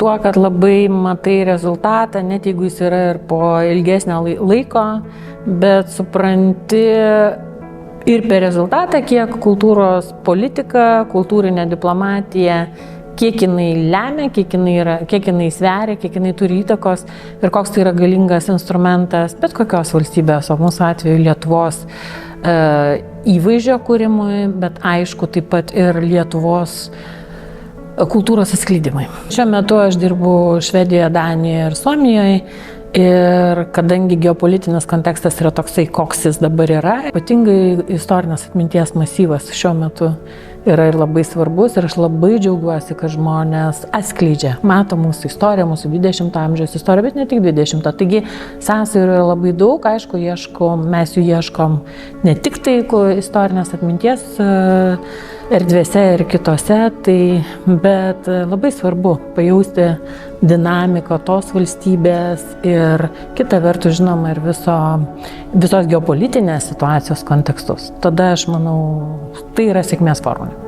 tuo, kad labai matai rezultatą, net jeigu jis yra ir po ilgesnio laiko, bet supranti ir per rezultatą, kiek kultūros politika, kultūrinė diplomatija, kiek jinai lemia, kiek jinai sveria, kiek jinai turi įtakos ir koks tai yra galingas instrumentas bet kokios valstybės, o mūsų atveju Lietuvos įvaizdžio kūrimui, bet aišku taip pat ir Lietuvos kultūros atskleidimai. Šiuo metu aš dirbu Švedijoje, Danijoje ir Suomijoje ir kadangi geopolitinis kontekstas yra toksai, koks jis dabar yra, ypatingai istorinės atminties masyvas šiuo metu yra ir labai svarbus ir aš labai džiaugiuosi, kad žmonės atskleidžia, mato mūsų istoriją, mūsų 20 amžiaus istoriją, bet ne tik 20. Taigi sąsajų yra labai daug, aišku, mes jų ieškom ne tik tai istorinės atminties erdvėse ir kitose, bet labai svarbu pajausti dinamiką tos valstybės ir kita vertus, žinoma, ir visos geopolitinės situacijos kontekstus. Tada aš manau, tai yra sėkmės formulė.